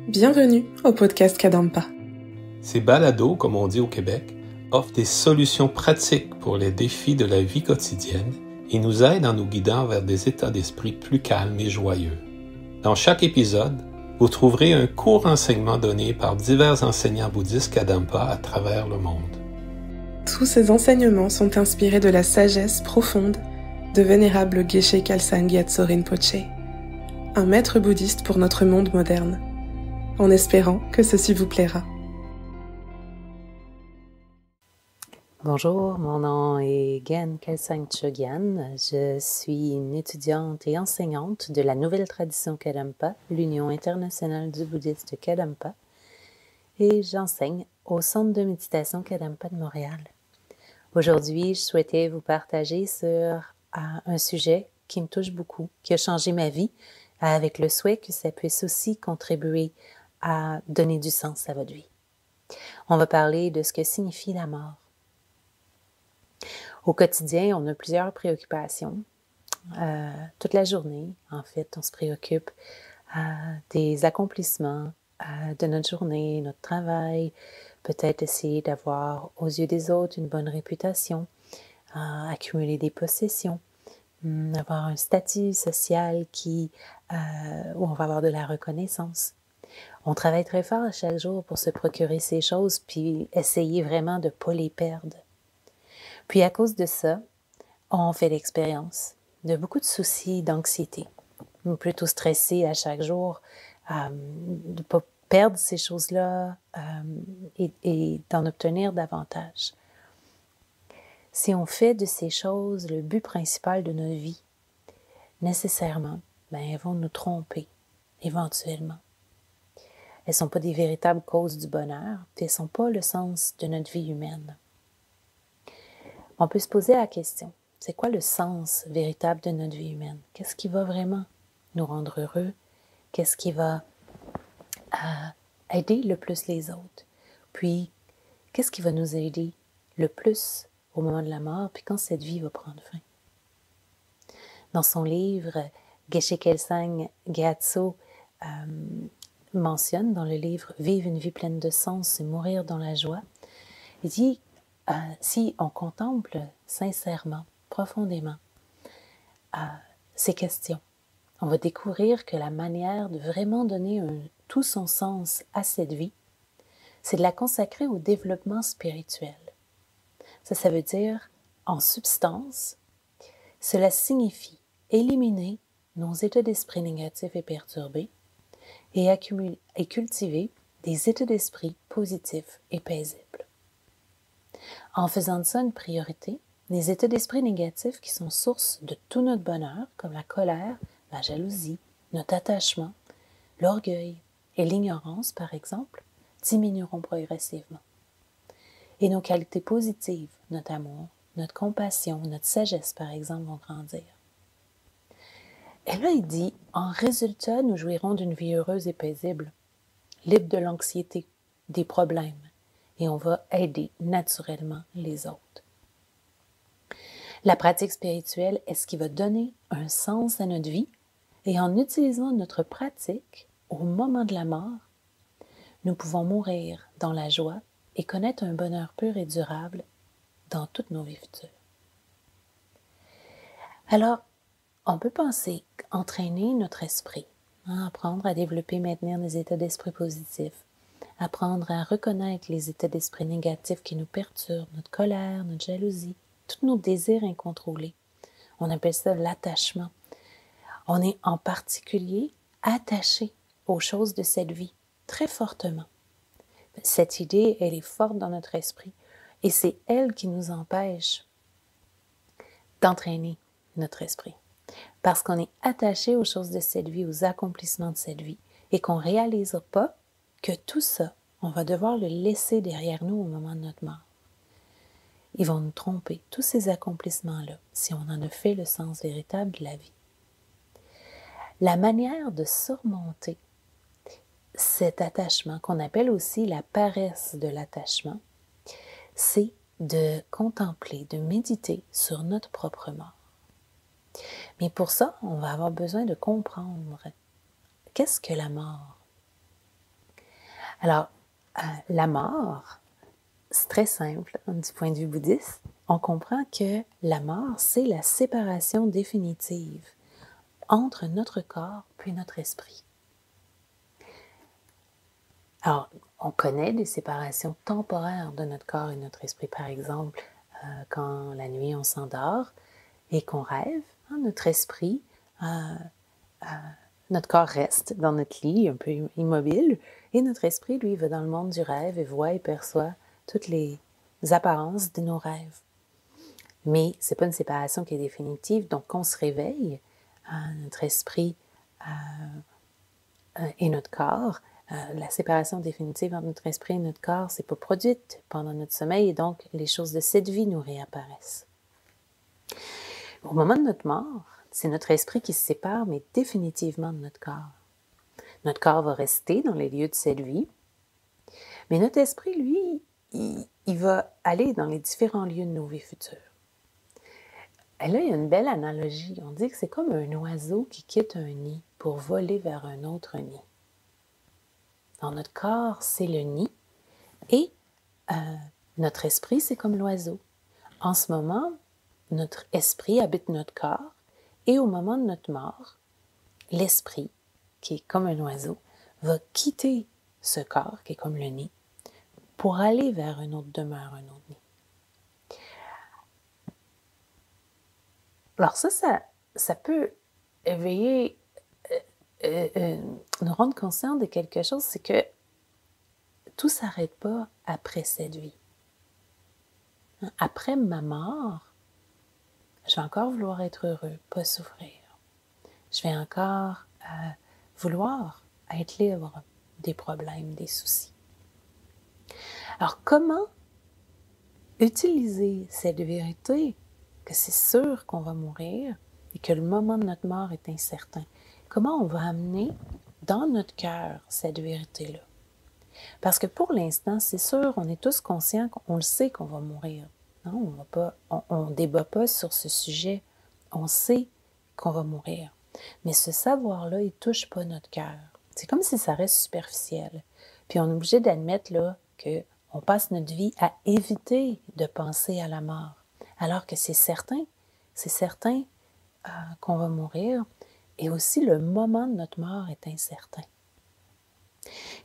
Bienvenue au podcast Kadampa. Ces balados, comme on dit au Québec, offrent des solutions pratiques pour les défis de la vie quotidienne et nous aident en nous guidant vers des états d'esprit plus calmes et joyeux. Dans chaque épisode, vous trouverez un court enseignement donné par divers enseignants bouddhistes Kadampa à travers le monde. Tous ces enseignements sont inspirés de la sagesse profonde de vénérable Geshe Khalsang Gyatso Rinpoche, un maître bouddhiste pour notre monde moderne, en espérant que ceci vous plaira. Bonjour, mon nom est Gen Khalsang Chogyan. Je suis une étudiante et enseignante de la nouvelle tradition Kadampa, l'Union internationale du bouddhisme de Kadampa, et j'enseigne au Centre de méditation Kadampa de Montréal. Aujourd'hui, je souhaitais vous partager sur un sujet qui me touche beaucoup, qui a changé ma vie, avec le souhait que ça puisse aussi contribuer à donner du sens à votre vie. On va parler de ce que signifie la mort. Au quotidien, on a plusieurs préoccupations. Toute la journée, en fait, on se préoccupe des accomplissements de notre journée, notre travail, peut-être essayer d'avoir aux yeux des autres une bonne réputation, accumuler des possessions, avoir un statut social où on va avoir de la reconnaissance. On travaille très fort chaque jour pour se procurer ces choses, puis essayer vraiment de ne pas les perdre. Puis à cause de ça, on fait l'expérience de beaucoup de soucis, d'anxiété. On est plutôt stressé à chaque jour de ne pas perdre ces choses-là et d'en obtenir davantage. Si on fait de ces choses le but principal de notre vie, nécessairement, elles vont nous tromper, éventuellement. Elles ne sont pas des véritables causes du bonheur, puis elles ne sont pas le sens de notre vie humaine. On peut se poser la question, c'est quoi le sens véritable de notre vie humaine? Qu'est-ce qui va vraiment nous rendre heureux? Qu'est-ce qui va aider le plus les autres? Puis, qu'est-ce qui va nous aider le plus au moment de la mort, puis quand cette vie va prendre fin? Dans son livre, Geshe Khalsang Gyatso mentionne dans le livre « Vivre une vie pleine de sens et mourir dans la joie », il dit si on contemple sincèrement, profondément ces questions, on va découvrir que la manière de vraiment donner tout son sens à cette vie, c'est de la consacrer au développement spirituel. Ça veut dire, en substance, cela signifie éliminer nos états d'esprit négatifs et perturbés et cultiver des états d'esprit positifs et paisibles. En faisant de ça une priorité, les états d'esprit négatifs qui sont source de tout notre bonheur, comme la colère, la jalousie, notre attachement, l'orgueil et l'ignorance, par exemple, diminueront progressivement. Et nos qualités positives, notre amour, notre compassion, notre sagesse, par exemple, vont grandir. Et là, il dit, en résultat, nous jouirons d'une vie heureuse et paisible, libre de l'anxiété, des problèmes, et on va aider naturellement les autres. La pratique spirituelle est ce qui va donner un sens à notre vie, et en utilisant notre pratique au moment de la mort, nous pouvons mourir dans la joie et connaître un bonheur pur et durable dans toutes nos vies futures. Alors, on peut penser qu'entraîner notre esprit, apprendre à développer et maintenir des états d'esprit positifs, apprendre à reconnaître les états d'esprit négatifs qui nous perturbent, notre colère, notre jalousie, tous nos désirs incontrôlés. On appelle ça l'attachement. On est en particulier attaché aux choses de cette vie, très fortement. Cette idée, elle est forte dans notre esprit et c'est elle qui nous empêche d'entraîner notre esprit. Parce qu'on est attaché aux choses de cette vie, aux accomplissements de cette vie et qu'on ne réalise pas que tout ça, on va devoir le laisser derrière nous au moment de notre mort. Ils vont nous tromper, tous ces accomplissements-là, si on en a fait le sens véritable de la vie. La manière de surmonter cet attachement, qu'on appelle aussi la paresse de l'attachement, c'est de contempler, de méditer sur notre propre mort. Mais pour ça, on va avoir besoin de comprendre qu'est-ce que la mort? Alors, la mort, c'est très simple du point de vue bouddhiste. On comprend que la mort, c'est la séparation définitive entre notre corps puis notre esprit. Alors, on connaît des séparations temporaires de notre corps et notre esprit. Par exemple, quand la nuit on s'endort et qu'on rêve, notre esprit, notre corps reste dans notre lit un peu immobile et notre esprit, lui, va dans le monde du rêve et voit et perçoit toutes les apparences de nos rêves. Mais ce n'est pas une séparation qui est définitive, donc quand on se réveille, notre esprit et notre corps, la séparation définitive entre notre esprit et notre corps, c'est pas produite pendant notre sommeil et donc les choses de cette vie nous réapparaissent. Au moment de notre mort, c'est notre esprit qui se sépare, mais définitivement de notre corps. Notre corps va rester dans les lieux de cette vie, mais notre esprit, lui, il va aller dans les différents lieux de nos vies futures. Et là, il y a une belle analogie. On dit que c'est comme un oiseau qui quitte un nid pour voler vers un autre nid. Dans notre corps, c'est le nid et notre esprit, c'est comme l'oiseau. En ce moment, notre esprit habite notre corps et au moment de notre mort, l'esprit, qui est comme un oiseau, va quitter ce corps, qui est comme le nid, pour aller vers une autre demeure, un autre nid. Alors ça peut éveiller, nous rendre conscients de quelque chose, c'est que tout ne s'arrête pas après cette vie. Après ma mort, je vais encore vouloir être heureux, pas souffrir. Je vais encore vouloir être libre des problèmes, des soucis. Alors comment utiliser cette vérité que c'est sûr qu'on va mourir et que le moment de notre mort est incertain? Comment on va amener dans notre cœur cette vérité-là? Parce que pour l'instant, c'est sûr, on est tous conscients qu'on le sait qu'on va mourir. Non, on ne débat pas sur ce sujet. On sait qu'on va mourir. Mais ce savoir-là, il ne touche pas notre cœur. C'est comme si ça reste superficiel. Puis on est obligé d'admettre là, qu'on passe notre vie à éviter de penser à la mort. Alors que c'est certain qu'on va mourir. Et aussi, le moment de notre mort est incertain.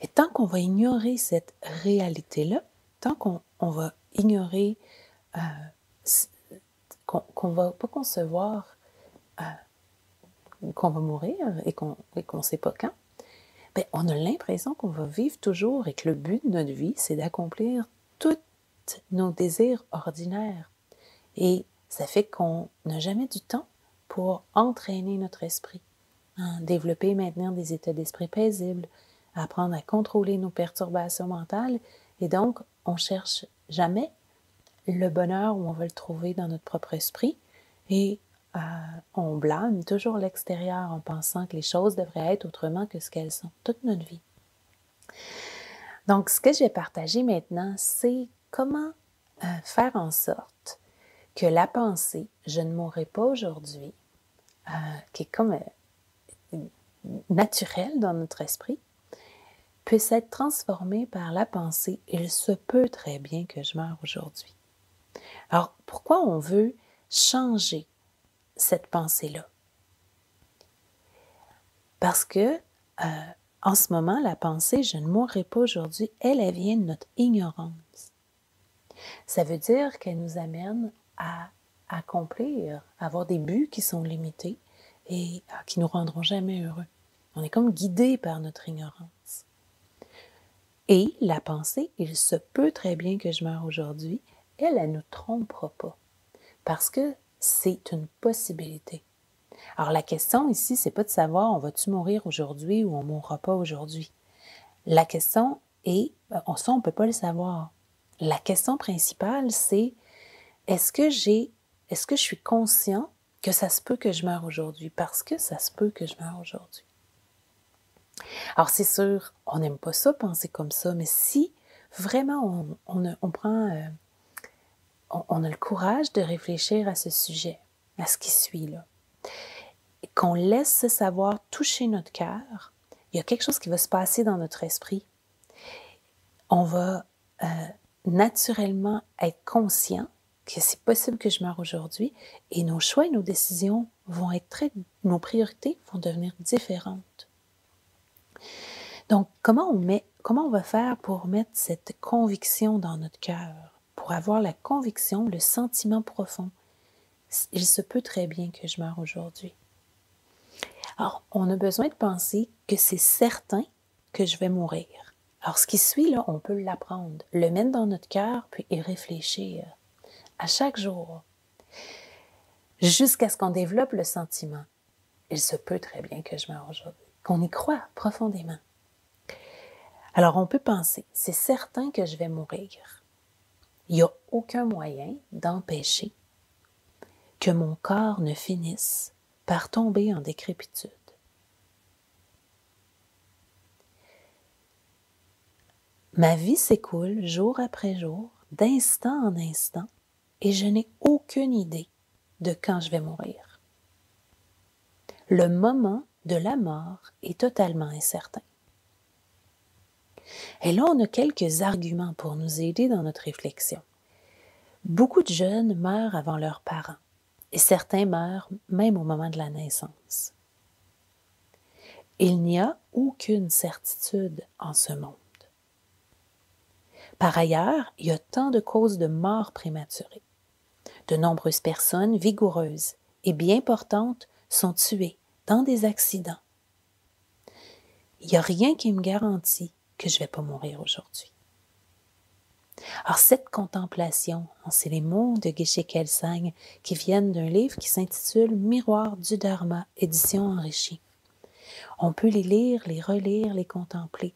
Et tant qu'on va ignorer cette réalité-là, tant qu'on va ignorer, qu'on ne va pas concevoir qu'on va mourir et qu'on ne sait pas quand, bien, on a l'impression qu'on va vivre toujours et que le but de notre vie, c'est d'accomplir tous nos désirs ordinaires. Et ça fait qu'on n'a jamais du temps pour entraîner notre esprit, développer et maintenir des états d'esprit paisibles, apprendre à contrôler nos perturbations mentales. Et donc, on ne cherche jamais le bonheur où on va le trouver dans notre propre esprit et on blâme toujours l'extérieur en pensant que les choses devraient être autrement que ce qu'elles sont toute notre vie. Donc, ce que je vais partager maintenant, c'est comment faire en sorte que la pensée « je ne mourrai pas aujourd'hui », qui est comme naturelle dans notre esprit, puisse être transformée par la pensée « il se peut très bien que je meure aujourd'hui ». Alors, pourquoi on veut changer cette pensée-là? Parce que, en ce moment, la pensée « je ne mourrai pas aujourd'hui », elle vient de notre ignorance. Ça veut dire qu'elle nous amène à accomplir, à avoir des buts qui sont limités et qui ne nous rendront jamais heureux. On est comme guidé par notre ignorance. Et la pensée « il se peut très bien que je meure aujourd'hui », elle ne nous trompera pas parce que c'est une possibilité. Alors la question ici, c'est pas de savoir on va-tu mourir aujourd'hui ou on ne mourra pas aujourd'hui. La question est, ça on ne peut pas le savoir. La question principale, c'est est-ce que je suis conscient que ça se peut que je meure aujourd'hui parce que ça se peut que je meure aujourd'hui. Alors c'est sûr, on n'aime pas ça, penser comme ça, mais si vraiment on prend... on a le courage de réfléchir à ce sujet, à ce qui suit là, et qu'on laisse ce savoir toucher notre cœur, il y a quelque chose qui va se passer dans notre esprit on va naturellement être conscient que c'est possible que je meure aujourd'hui et nos choix et nos décisions vont être nos priorités vont devenir différentes. Donc, comment on va faire pour mettre cette conviction dans notre cœur, pour avoir la conviction, le sentiment profond? Il se peut très bien que je meure aujourd'hui. Alors, on a besoin de penser que c'est certain que je vais mourir. Alors, ce qui suit, là, on peut l'apprendre, le mettre dans notre cœur, puis y réfléchir à chaque jour, jusqu'à ce qu'on développe le sentiment. Il se peut très bien que je meure aujourd'hui, qu'on y croit profondément. Alors, on peut penser, c'est certain que je vais mourir. Il n'y a aucun moyen d'empêcher que mon corps ne finisse par tomber en décrépitude. Ma vie s'écoule jour après jour, d'instant en instant, et je n'ai aucune idée de quand je vais mourir. Le moment de la mort est totalement incertain. Et là, on a quelques arguments pour nous aider dans notre réflexion. Beaucoup de jeunes meurent avant leurs parents, et certains meurent même au moment de la naissance. Il n'y a aucune certitude en ce monde. Par ailleurs, il y a tant de causes de mort prématurée. De nombreuses personnes vigoureuses et bien portantes sont tuées dans des accidents. Il n'y a rien qui me garantit que je ne vais pas mourir aujourd'hui. Alors cette contemplation, c'est les mots de Geshe Kelsang qui viennent d'un livre qui s'intitule « Miroir du Dharma, édition enrichie ». On peut les lire, les relire, les contempler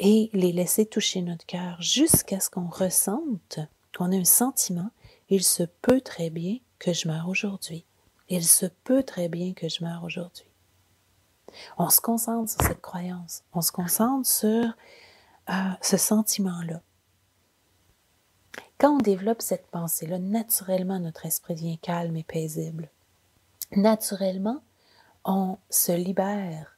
et les laisser toucher notre cœur jusqu'à ce qu'on ressente, qu'on ait un sentiment « il se peut très bien que je meure aujourd'hui ». Il se peut très bien que je meure aujourd'hui. On se concentre sur cette croyance, on se concentre sur ce sentiment-là. Quand on développe cette pensée-là, naturellement, notre esprit devient calme et paisible. Naturellement, on se libère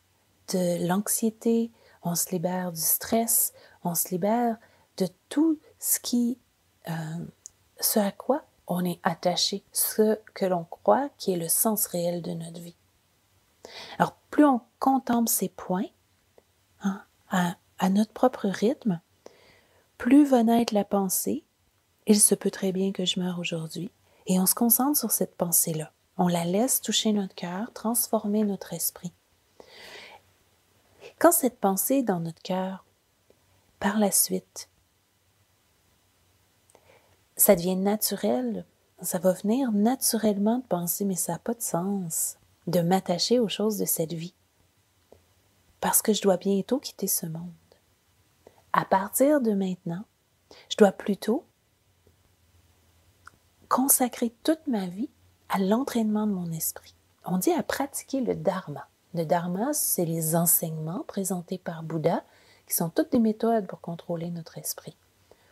de l'anxiété, on se libère du stress, on se libère de tout ce à quoi on est attaché, ce que l'on croit qui est le sens réel de notre vie. Alors, plus on contemple ces points à notre propre rythme, plus va naître la pensée « il se peut très bien que je meure aujourd'hui » et on se concentre sur cette pensée-là. On la laisse toucher notre cœur, transformer notre esprit. Quand cette pensée est dans notre cœur, par la suite, ça devient naturel, ça va venir naturellement de penser « mais ça n'a pas de sens de m'attacher aux choses de cette vie parce que je dois bientôt quitter ce monde. À partir de maintenant, je dois plutôt consacrer toute ma vie à l'entraînement de mon esprit. » On dit à pratiquer le dharma. Le dharma, c'est les enseignements présentés par Bouddha, qui sont toutes des méthodes pour contrôler notre esprit,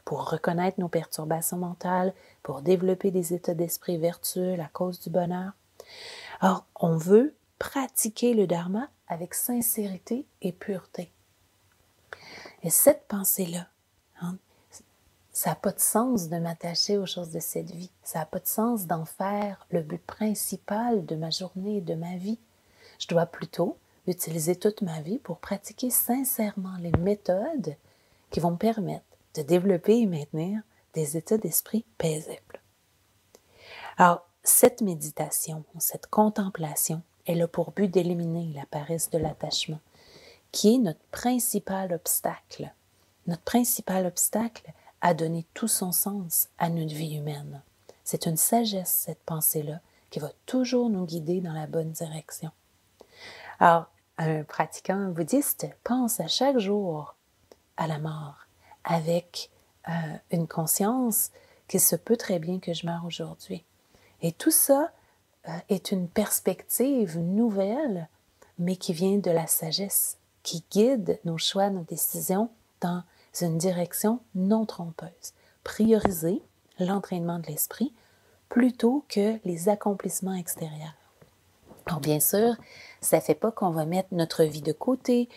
pour reconnaître nos perturbations mentales, pour développer des états d'esprit vertueux, la cause du bonheur. Or, on veut pratiquer le dharma avec sincérité et pureté. Et cette pensée-là, ça n'a pas de sens de m'attacher aux choses de cette vie. Ça n'a pas de sens d'en faire le but principal de ma journée et de ma vie. Je dois plutôt utiliser toute ma vie pour pratiquer sincèrement les méthodes qui vont me permettre de développer et maintenir des états d'esprit paisibles. Alors, cette méditation, cette contemplation, elle a pour but d'éliminer la paresse de l'attachement, qui est notre principal obstacle. Notre principal obstacle à donner tout son sens à notre vie humaine. C'est une sagesse, cette pensée-là, qui va toujours nous guider dans la bonne direction. Alors, un pratiquant bouddhiste pense à chaque jour à la mort, avec une conscience qu'il se peut très bien que je meure aujourd'hui. Et tout ça est une perspective nouvelle, mais qui vient de la sagesse, qui guide nos choix, nos décisions dans une direction non trompeuse. Prioriser l'entraînement de l'esprit plutôt que les accomplissements extérieurs. Alors bien sûr, ça ne fait pas qu'on va mettre notre vie de côté,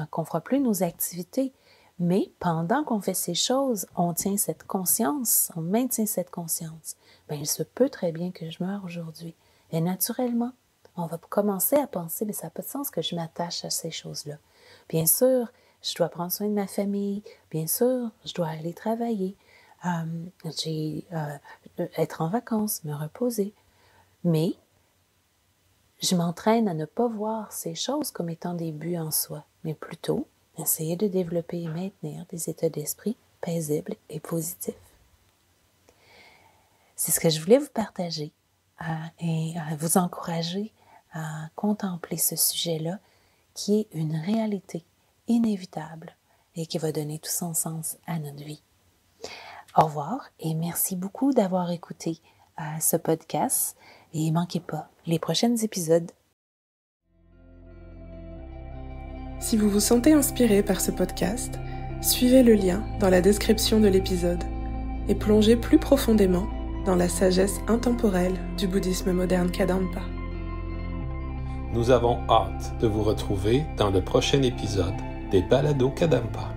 qu'on ne fera plus nos activités, Mais pendant qu'on fait ces choses, on tient cette conscience, on maintient cette conscience. Bien, il se peut très bien que je meure aujourd'hui. Et naturellement, on va commencer à penser, mais ça n'a pas de sens que je m'attache à ces choses-là. Bien sûr, je dois prendre soin de ma famille. Bien sûr, je dois aller travailler, être en vacances, me reposer. Mais je m'entraîne à ne pas voir ces choses comme étant des buts en soi, mais plutôt essayer de développer et maintenir des états d'esprit paisibles et positifs. C'est ce que je voulais vous partager et vous encourager à contempler ce sujet-là qui est une réalité inévitable et qui va donner tout son sens à notre vie. Au revoir et merci beaucoup d'avoir écouté ce podcast et manquez pas les prochains épisodes. Si vous vous sentez inspiré par ce podcast, suivez le lien dans la description de l'épisode et plongez plus profondément dans la sagesse intemporelle du bouddhisme moderne Kadampa. Nous avons hâte de vous retrouver dans le prochain épisode des Balados Kadampa.